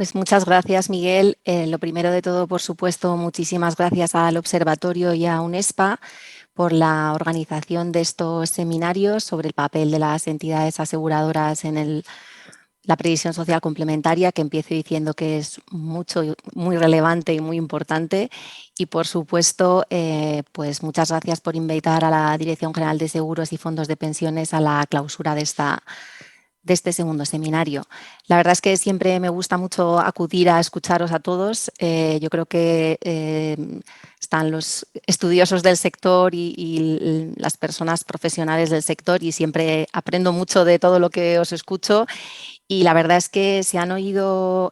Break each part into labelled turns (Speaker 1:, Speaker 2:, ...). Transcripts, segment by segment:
Speaker 1: Pues muchas gracias, Miguel. Lo primero de todo, por supuesto, muchísimas gracias al Observatorio y a UNESPA por la organización de estos seminarios sobre el papel de las entidades aseguradoras en la previsión social complementaria, que empiezo diciendo que es muy relevante y muy importante. Y, por supuesto, pues muchas gracias por invitar a la Dirección General de Seguros y Fondos de Pensiones a la clausura de este segundo seminario. La verdad es que siempre me gusta mucho acudir a escucharos a todos. Yo creo que están los estudiosos del sector y las personas profesionales del sector y siempre aprendo mucho de todo lo que os escucho. Y la verdad es que se han oído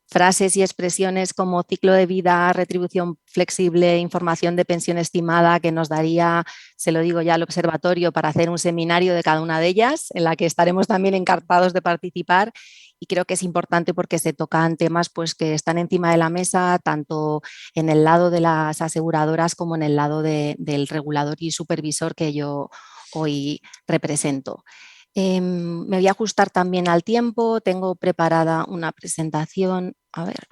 Speaker 1: frases y expresiones como ciclo de vida, retribución flexible, información de pensión estimada, que nos daría, se lo digo ya al observatorio, para hacer un seminario de cada una de ellas, en la que estaremos también encantados de participar. Y creo que es importante porque se tocan temas pues, que están encima de la mesa, tanto en el lado de las aseguradoras como en el lado del regulador y supervisor que yo hoy represento. Me voy a ajustar también al tiempo. Tengo preparada una presentación. A ver.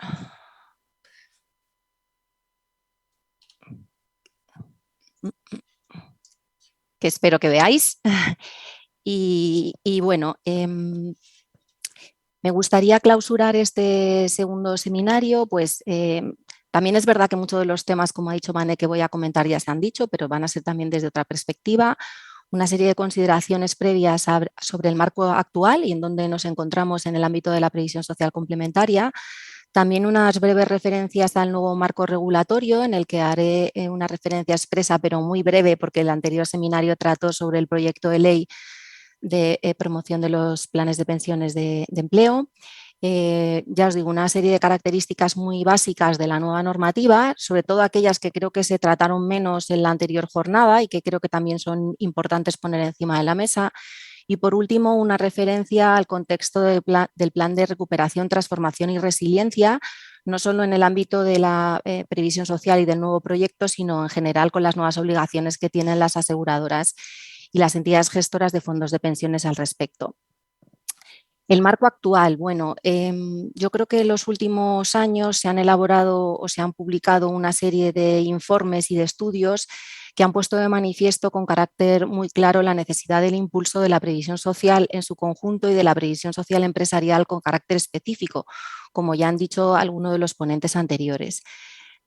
Speaker 1: Que espero que veáis. Y bueno, me gustaría clausurar este segundo seminario, pues también es verdad que muchos de los temas, como ha dicho Mane, que voy a comentar ya se han dicho, pero van a ser también desde otra perspectiva. Una serie de consideraciones previas sobre el marco actual y en donde nos encontramos en el ámbito de la previsión social complementaria. También unas breves referencias al nuevo marco regulatorio, en el que haré una referencia expresa, pero muy breve, porque el anterior seminario trató sobre el proyecto de ley de promoción de los planes de pensiones de empleo. Ya os digo, una serie de características muy básicas de la nueva normativa, sobre todo aquellas que creo que se trataron menos en la anterior jornada y que creo que también son importantes poner encima de la mesa. Y por último, una referencia al contexto del plan de recuperación, transformación y resiliencia, no solo en el ámbito de la previsión social y del nuevo proyecto, sino en general con las nuevas obligaciones que tienen las aseguradoras y las entidades gestoras de fondos de pensiones al respecto. El marco actual, bueno, yo creo que en los últimos años se han elaborado o se han publicado una serie de informes y de estudios que han puesto de manifiesto con carácter muy claro la necesidad del impulso de la previsión social en su conjunto y de la previsión social empresarial con carácter específico, como ya han dicho algunos de los ponentes anteriores.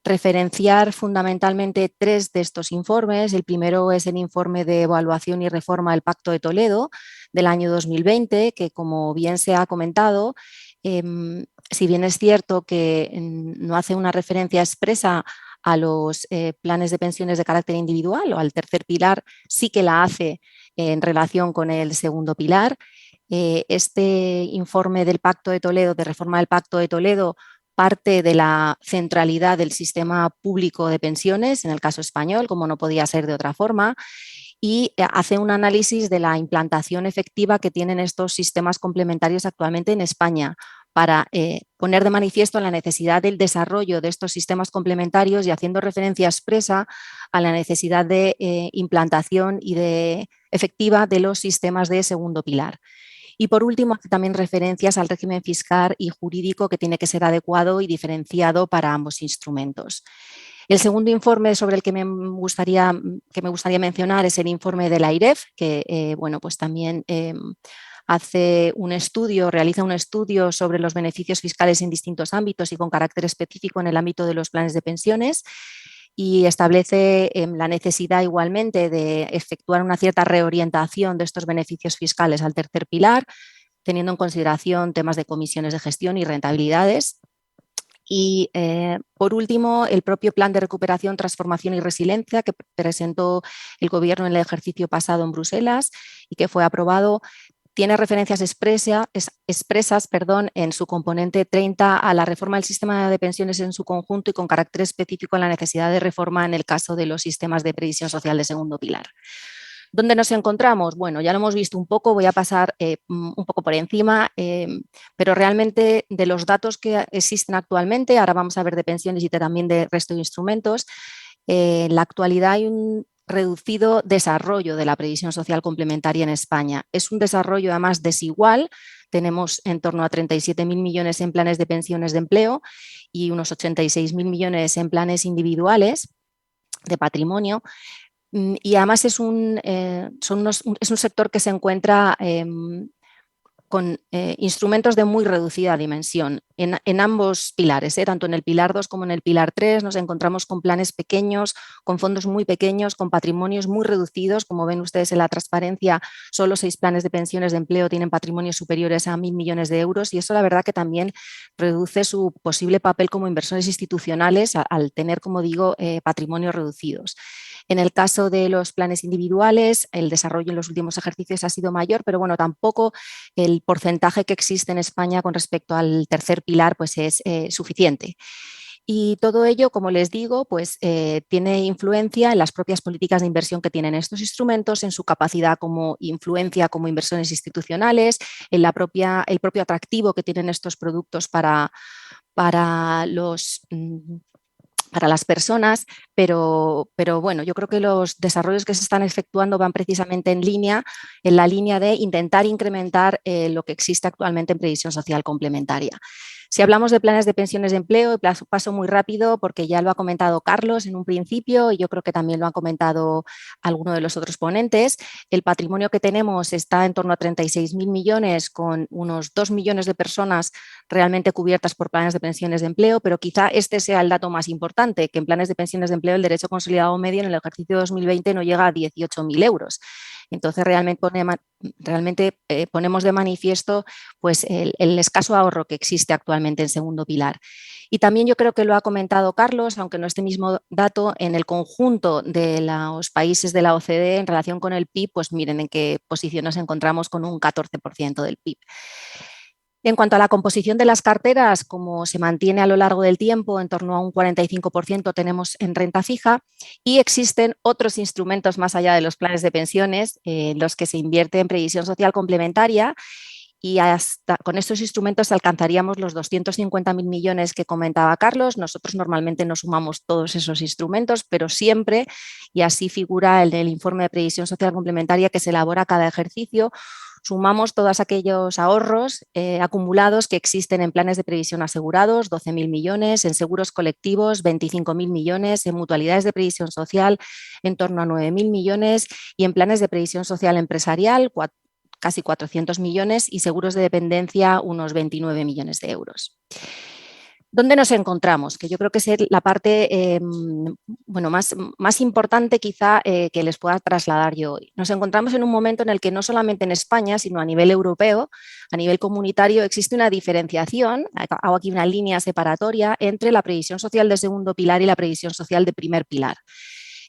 Speaker 1: Referenciar fundamentalmente tres de estos informes. El primero es el informe de evaluación y reforma del Pacto de Toledo del año 2020, que, como bien se ha comentado, si bien es cierto que no hace una referencia expresa a los planes de pensiones de carácter individual o al tercer pilar, sí que la hace en relación con el segundo pilar. Este informe del Pacto de Toledo, de reforma del Pacto de Toledo, parte de la centralidad del sistema público de pensiones, en el caso español, como no podía ser de otra forma, y hace un análisis de la implantación efectiva que tienen estos sistemas complementarios actualmente en España para poner de manifiesto la necesidad del desarrollo de estos sistemas complementarios y haciendo referencia expresa a la necesidad de implantación y de efectiva de los sistemas de segundo pilar. Y por último, hace también referencias al régimen fiscal y jurídico que tiene que ser adecuado y diferenciado para ambos instrumentos. El segundo informe sobre el que me gustaría mencionar es el informe de la AIREF, que bueno, pues también realiza un estudio sobre los beneficios fiscales en distintos ámbitos y con carácter específico en el ámbito de los planes de pensiones, y establece la necesidad igualmente de efectuar una cierta reorientación de estos beneficios fiscales al tercer pilar, teniendo en consideración temas de comisiones de gestión y rentabilidades. Y por último, el propio Plan de Recuperación, Transformación y Resiliencia que presentó el Gobierno en el ejercicio pasado en Bruselas y que fue aprobado, tiene referencias expresas en su componente 30 a la reforma del sistema de pensiones en su conjunto y con carácter específico en la necesidad de reforma en el caso de los sistemas de previsión social de segundo pilar. ¿Dónde nos encontramos? Bueno, ya lo hemos visto un poco, voy a pasar un poco por encima, pero realmente de los datos que existen actualmente, ahora vamos a ver de pensiones y también de resto de instrumentos, en la actualidad hay un reducido desarrollo de la previsión social complementaria en España. Es un desarrollo además desigual, tenemos en torno a 37.000 millones en planes de pensiones de empleo y unos 86.000 millones en planes individuales de patrimonio. Y además es es un sector que se encuentra con instrumentos de muy reducida dimensión en ambos pilares, tanto en el pilar 2 como en el pilar 3 nos encontramos con planes pequeños, con fondos muy pequeños, con patrimonios muy reducidos. Como ven ustedes en la transparencia, solo 6 planes de pensiones de empleo tienen patrimonios superiores a 1.000 millones de euros y eso la verdad que también reduce su posible papel como inversores institucionales al tener, como digo, patrimonios reducidos. En el caso de los planes individuales, el desarrollo en los últimos ejercicios ha sido mayor, pero bueno, tampoco el porcentaje que existe en España con respecto al tercer pilar pues es suficiente. Y todo ello, como les digo, pues tiene influencia en las propias políticas de inversión que tienen estos instrumentos, en su capacidad como influencia como inversores institucionales, en el propio atractivo que tienen estos productos para las personas, pero bueno, yo creo que los desarrollos que se están efectuando van precisamente en la línea de intentar incrementar lo que existe actualmente en previsión social complementaria. Si hablamos de planes de pensiones de empleo, paso muy rápido porque ya lo ha comentado Carlos en un principio y yo creo que también lo han comentado algunos de los otros ponentes. El patrimonio que tenemos está en torno a 36.000 millones con unos 2 millones de personas realmente cubiertas por planes de pensiones de empleo, pero quizá este sea el dato más importante, que en planes de pensiones de empleo el derecho consolidado medio en el ejercicio 2020 no llega a 18.000 euros. Entonces, realmente ponemos de manifiesto pues, el escaso ahorro que existe actualmente en segundo pilar. Y también yo creo que lo ha comentado Carlos, aunque no este mismo dato, en el conjunto de los países de la OCDE en relación con el PIB, pues miren en qué posición nos encontramos con un 14% del PIB. En cuanto a la composición de las carteras, como se mantiene a lo largo del tiempo, en torno a un 45% tenemos en renta fija y existen otros instrumentos más allá de los planes de pensiones en los que se invierte en previsión social complementaria y hasta con estos instrumentos alcanzaríamos los 250.000 millones que comentaba Carlos. Nosotros normalmente no sumamos todos esos instrumentos, pero siempre, y así figura en el informe de previsión social complementaria que se elabora cada ejercicio, sumamos todos aquellos ahorros acumulados que existen en planes de previsión asegurados, 12.000 millones, en seguros colectivos, 25.000 millones, en mutualidades de previsión social, en torno a 9.000 millones y en planes de previsión social empresarial, casi 400 millones y seguros de dependencia, unos 29 millones de euros. ¿Dónde nos encontramos? Que yo creo que es la parte bueno, más importante quizá que les pueda trasladar yo hoy. Nos encontramos en un momento en el que no solamente en España, sino a nivel europeo, a nivel comunitario, existe una diferenciación, hago aquí una línea separatoria entre la previsión social de segundo pilar y la previsión social de primer pilar.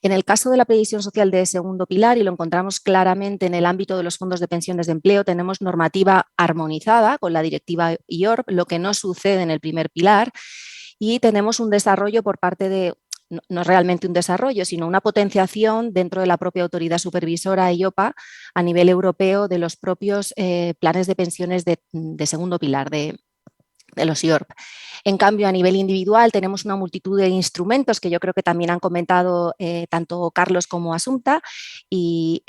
Speaker 1: En el caso de la previsión social de segundo pilar, y lo encontramos claramente en el ámbito de los fondos de pensiones de empleo, tenemos normativa armonizada con la directiva IORP, lo que no sucede en el primer pilar, y tenemos un desarrollo por parte de, no es realmente un desarrollo, sino una potenciación dentro de la propia autoridad supervisora IOPA a nivel europeo de los propios planes de pensiones de segundo pilar, de los IORP. En cambio, a nivel individual tenemos una multitud de instrumentos que yo creo que también han comentado tanto Carlos como Asunta y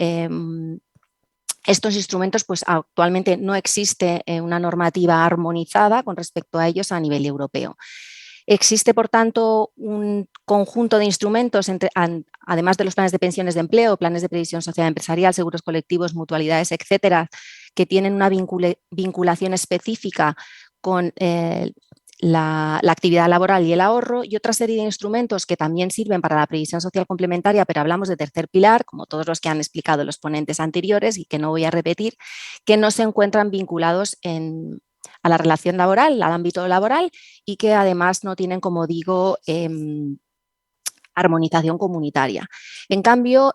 Speaker 1: estos instrumentos pues actualmente no existe una normativa armonizada con respecto a ellos a nivel europeo. Existe, por tanto, un conjunto de instrumentos, además de los planes de pensiones de empleo, planes de previsión social empresarial, seguros colectivos, mutualidades, etcétera, que tienen una vinculación específica con la actividad laboral y el ahorro y otra serie de instrumentos que también sirven para la previsión social complementaria, pero hablamos de tercer pilar, como todos los que han explicado los ponentes anteriores y que no voy a repetir, que no se encuentran vinculados a la relación laboral, al ámbito laboral y que además no tienen, como digo, armonización comunitaria. En cambio,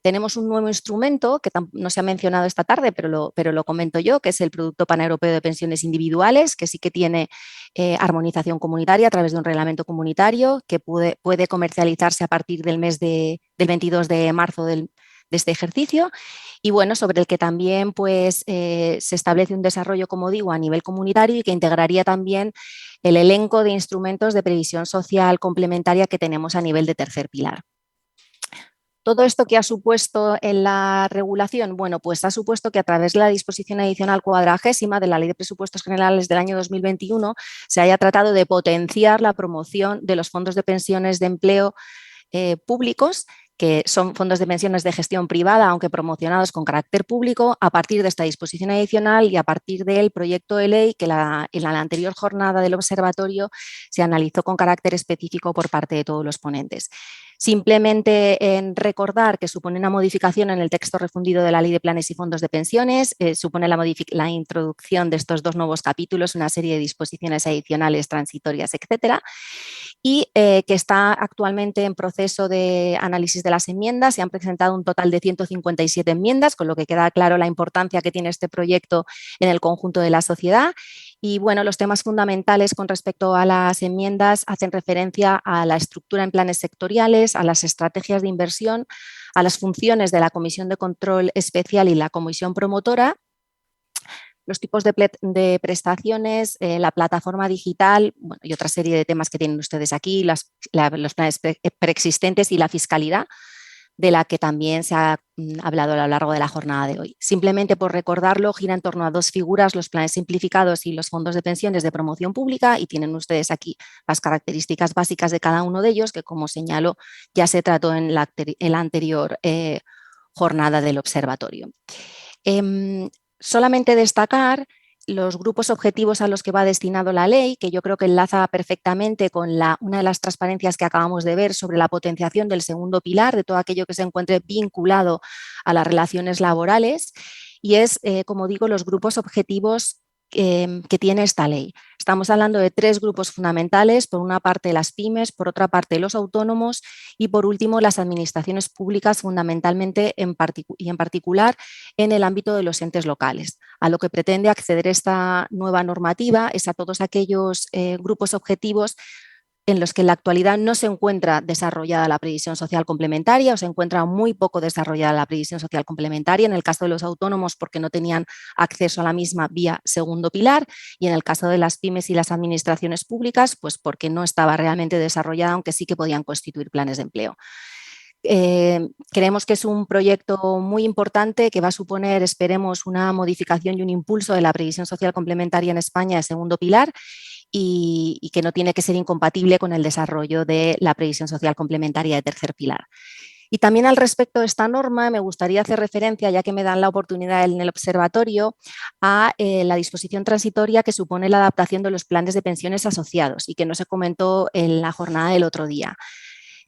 Speaker 1: tenemos un nuevo instrumento que no se ha mencionado esta tarde, pero lo comento yo, que es el Producto Paneuropeo de Pensiones Individuales, que sí que tiene armonización comunitaria a través de un reglamento comunitario que puede comercializarse a partir del 22 de marzo de este ejercicio y bueno, sobre el que también pues, se establece un desarrollo, como digo, a nivel comunitario y que integraría también el elenco de instrumentos de previsión social complementaria que tenemos a nivel de tercer pilar. ¿Todo esto qué ha supuesto en la regulación? Bueno, pues ha supuesto que a través de la disposición adicional 40ª de la Ley de Presupuestos Generales del año 2021 se haya tratado de potenciar la promoción de los fondos de pensiones de empleo públicos, que son fondos de pensiones de gestión privada, aunque promocionados con carácter público, a partir de esta disposición adicional y a partir del proyecto de ley que en la anterior jornada del observatorio se analizó con carácter específico por parte de todos los ponentes. Simplemente en recordar que supone una modificación en el texto refundido de la Ley de Planes y Fondos de Pensiones, supone la introducción de estos 2 nuevos capítulos, una serie de disposiciones adicionales, transitorias, etcétera, y que está actualmente en proceso de análisis de las enmiendas. Se han presentado un total de 157 enmiendas, con lo que queda claro la importancia que tiene este proyecto en el conjunto de la sociedad. Y bueno, los temas fundamentales con respecto a las enmiendas hacen referencia a la estructura en planes sectoriales, a las estrategias de inversión, a las funciones de la Comisión de Control Especial y la Comisión Promotora, los tipos de prestaciones, la plataforma digital, bueno, y otra serie de temas que tienen ustedes aquí, los planes preexistentes y la fiscalidad, de la que también se ha hablado a lo largo de la jornada de hoy. Simplemente por recordarlo, gira en torno a 2 figuras, los planes simplificados y los fondos de pensiones de promoción pública, y tienen ustedes aquí las características básicas de cada uno de ellos, que como señalo ya se trató en la anterior jornada del observatorio. Solamente destacar los grupos objetivos a los que va destinado la ley, que yo creo que enlaza perfectamente con una de las transparencias que acabamos de ver sobre la potenciación del segundo pilar, de todo aquello que se encuentre vinculado a las relaciones laborales, y es, como digo, los grupos objetivos que tiene esta ley. Estamos hablando de 3 grupos fundamentales: por una parte las pymes, por otra parte los autónomos y por último las administraciones públicas, fundamentalmente y en particular en el ámbito de los entes locales. A lo que pretende acceder esta nueva normativa es a todos aquellos grupos objetivos en los que en la actualidad no se encuentra desarrollada la previsión social complementaria o se encuentra muy poco desarrollada la previsión social complementaria, en el caso de los autónomos porque no tenían acceso a la misma vía segundo pilar, y en el caso de las pymes y las administraciones públicas pues porque no estaba realmente desarrollada, aunque sí que podían constituir planes de empleo. Creemos que es un proyecto muy importante que va a suponer, esperemos, una modificación y un impulso de la previsión social complementaria en España de segundo pilar, y que no tiene que ser incompatible con el desarrollo de la previsión social complementaria de tercer pilar. Y también al respecto de esta norma me gustaría hacer referencia, ya que me dan la oportunidad en el observatorio, a la disposición transitoria que supone la adaptación de los planes de pensiones asociados y que no se comentó en la jornada del otro día.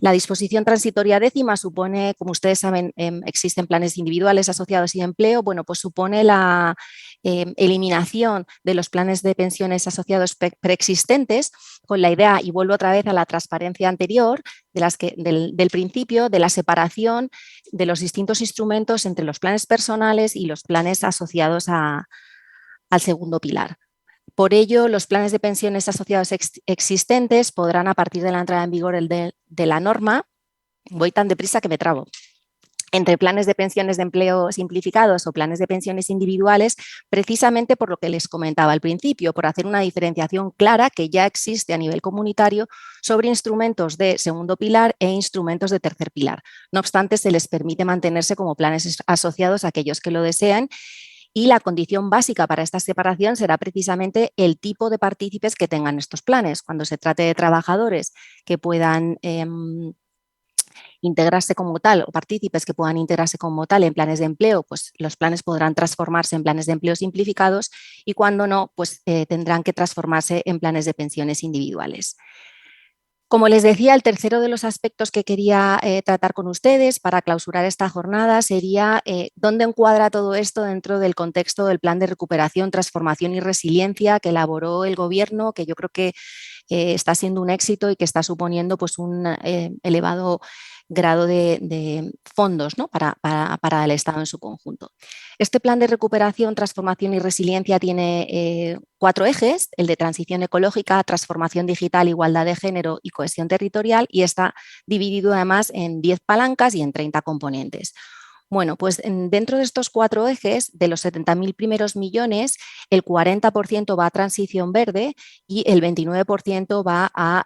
Speaker 1: La disposición transitoria 10ª supone, como ustedes saben, existen planes individuales asociados y de empleo, bueno, pues supone la eliminación de los planes de pensiones asociados preexistentes, con la idea, y vuelvo otra vez a la transparencia anterior, del principio de la separación de los distintos instrumentos entre los planes personales y los planes asociados al segundo pilar. Por ello, los planes de pensiones asociados existentes podrán, a partir de la entrada en vigor de la norma, voy tan deprisa que me trabo, entre planes de pensiones de empleo simplificados o planes de pensiones individuales, precisamente por lo que les comentaba al principio, por hacer una diferenciación clara que ya existe a nivel comunitario sobre instrumentos de segundo pilar e instrumentos de tercer pilar. No obstante, se les permite mantenerse como planes asociados a aquellos que lo desean, y la condición básica para esta separación será precisamente el tipo de partícipes que tengan estos planes. Cuando se trate de trabajadores que puedan integrarse como tal, o partícipes que puedan integrarse como tal en planes de empleo, pues los planes podrán transformarse en planes de empleo simplificados, y cuando no, pues tendrán que transformarse en planes de pensiones individuales. Como les decía, el tercero de los aspectos que quería tratar con ustedes para clausurar esta jornada sería dónde encuadra todo esto dentro del contexto del Plan de Recuperación, Transformación y Resiliencia que elaboró el Gobierno, que yo creo que está siendo un éxito y que está suponiendo pues, un elevado grado de fondos, ¿no? para el Estado en su conjunto. Este plan de recuperación, transformación y resiliencia tiene 4 ejes: el de transición ecológica, transformación digital, igualdad de género y cohesión territorial, y está dividido además en 10 palancas y en 30 componentes. Bueno, pues dentro de estos 4 ejes, de los 70.000 primeros millones, el 40% va a transición verde y el 29% va a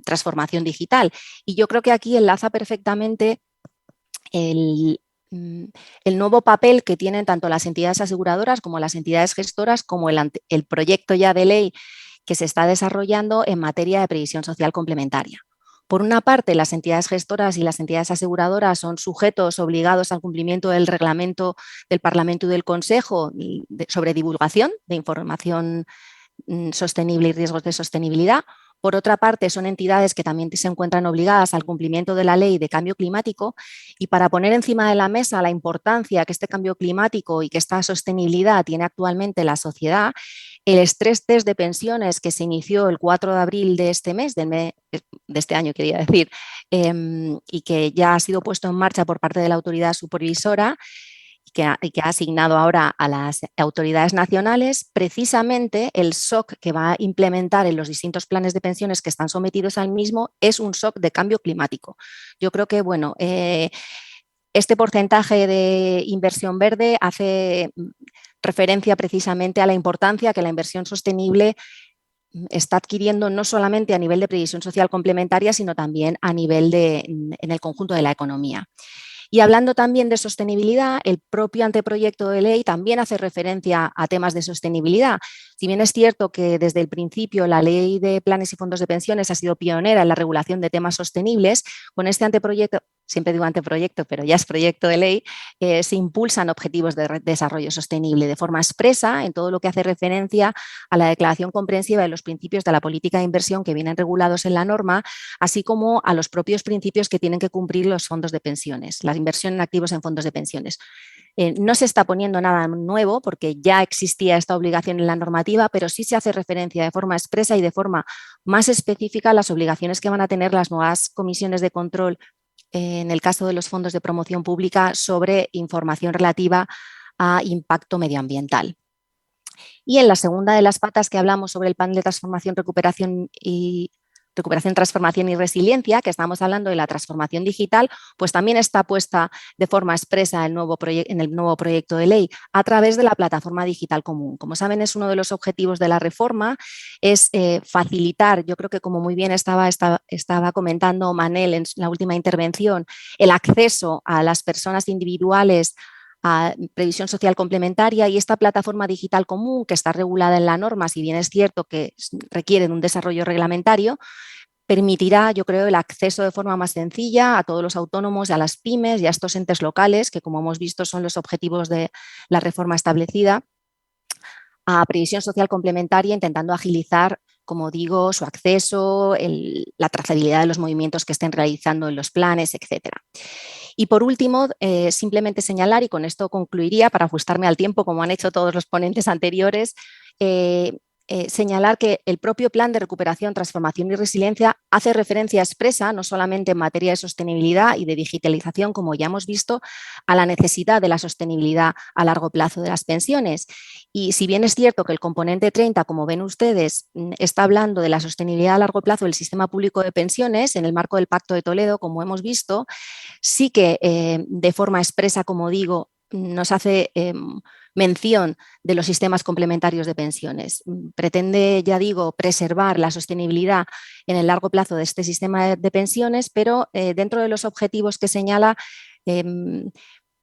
Speaker 1: transformación digital. Y yo creo que aquí enlaza perfectamente el, el nuevo papel que tienen tanto las entidades aseguradoras como las entidades gestoras, como el proyecto ya de ley que se está desarrollando en materia de previsión social complementaria. Por una parte, las entidades gestoras y las entidades aseguradoras son sujetos obligados al cumplimiento del reglamento del Parlamento y del Consejo sobre divulgación de información sostenible y riesgos de sostenibilidad. Por otra parte, son entidades que también se encuentran obligadas al cumplimiento de la ley de cambio climático, y para poner encima de la mesa la importancia que este cambio climático y que esta sostenibilidad tiene actualmente la sociedad, el estrés test de pensiones que se inició el 4 de abril de este mes, de este año quería decir, y que ya ha sido puesto en marcha por parte de la autoridad supervisora, y que ha asignado ahora a las autoridades nacionales, precisamente el SOC que va a implementar en los distintos planes de pensiones que están sometidos al mismo es un SOC de cambio climático. Yo creo que, bueno, este porcentaje de inversión verde hace referencia precisamente a la importancia que la inversión sostenible está adquiriendo no solamente a nivel de previsión social complementaria, sino también a nivel en el conjunto de la economía. Y hablando también de sostenibilidad, el propio anteproyecto de ley también hace referencia a temas de sostenibilidad. Si bien es cierto que desde el principio la Ley de Planes y Fondos de Pensiones ha sido pionera en la regulación de temas sostenibles, con este anteproyecto, siempre digo anteproyecto, pero ya es proyecto de ley, se impulsan objetivos de desarrollo sostenible de forma expresa en todo lo que hace referencia a la declaración comprensiva de los principios de la política de inversión que vienen regulados en la norma, así como a los propios principios que tienen que cumplir los fondos de pensiones, la inversión en activos en fondos de pensiones. No se está poniendo nada nuevo porque ya existía esta obligación en la normativa, pero sí se hace referencia de forma expresa y de forma más específica a las obligaciones que van a tener las nuevas comisiones de control en el caso de los fondos de promoción pública sobre información relativa a impacto medioambiental. Y en la segunda de las patas que hablamos sobre el plan de transformación, transformación y resiliencia, que estamos hablando de la transformación digital, pues también está puesta de forma expresa en el nuevo proyecto de ley a través de la plataforma digital común. Como saben, es uno de los objetivos de la reforma, es facilitar, yo creo que como muy bien estaba comentando Manel en la última intervención, el acceso a las personas individuales a previsión social complementaria, y esta plataforma digital común que está regulada en la norma, si bien es cierto que requiere de un desarrollo reglamentario, permitirá, yo creo, el acceso de forma más sencilla a todos los autónomos, a las pymes y a estos entes locales, que como hemos visto son los objetivos de la reforma establecida, a previsión social complementaria, intentando agilizar, como digo, su acceso, la trazabilidad de los movimientos que estén realizando en los planes, etcétera. Y por último, simplemente señalar, y con esto concluiría para ajustarme al tiempo, como han hecho todos los ponentes anteriores, señalar que el propio Plan de Recuperación, Transformación y Resiliencia hace referencia expresa, no solamente en materia de sostenibilidad y de digitalización, como ya hemos visto, a la necesidad de la sostenibilidad a largo plazo de las pensiones. Y si bien es cierto que el componente 30, como ven ustedes, está hablando de la sostenibilidad a largo plazo del sistema público de pensiones en el marco del Pacto de Toledo, como hemos visto, sí que de forma expresa, como digo, nos hace mención de los sistemas complementarios de pensiones. Pretende, ya digo, preservar la sostenibilidad en el largo plazo de este sistema de pensiones, pero dentro de los objetivos que señala,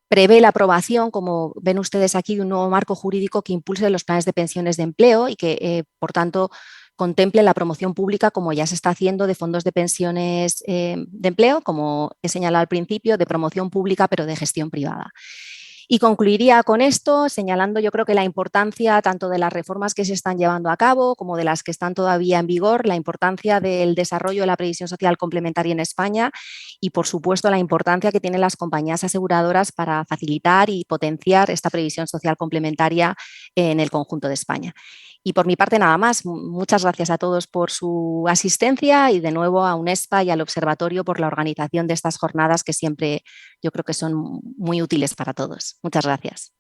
Speaker 1: prevé la aprobación, como ven ustedes aquí, de un nuevo marco jurídico que impulse los planes de pensiones de empleo y que, por tanto, contemple la promoción pública, como ya se está haciendo, de fondos de pensiones de empleo, como he señalado al principio, de promoción pública, pero de gestión privada. Y concluiría con esto señalando, yo creo, que la importancia tanto de las reformas que se están llevando a cabo como de las que están todavía en vigor, la importancia del desarrollo de la previsión social complementaria en España y, por supuesto, la importancia que tienen las compañías aseguradoras para facilitar y potenciar esta previsión social complementaria en el conjunto de España. Y por mi parte nada más. Muchas gracias a todos por su asistencia y de nuevo a UNESPA y al Observatorio por la organización de estas jornadas que siempre yo creo que son muy útiles para todos. Muchas gracias.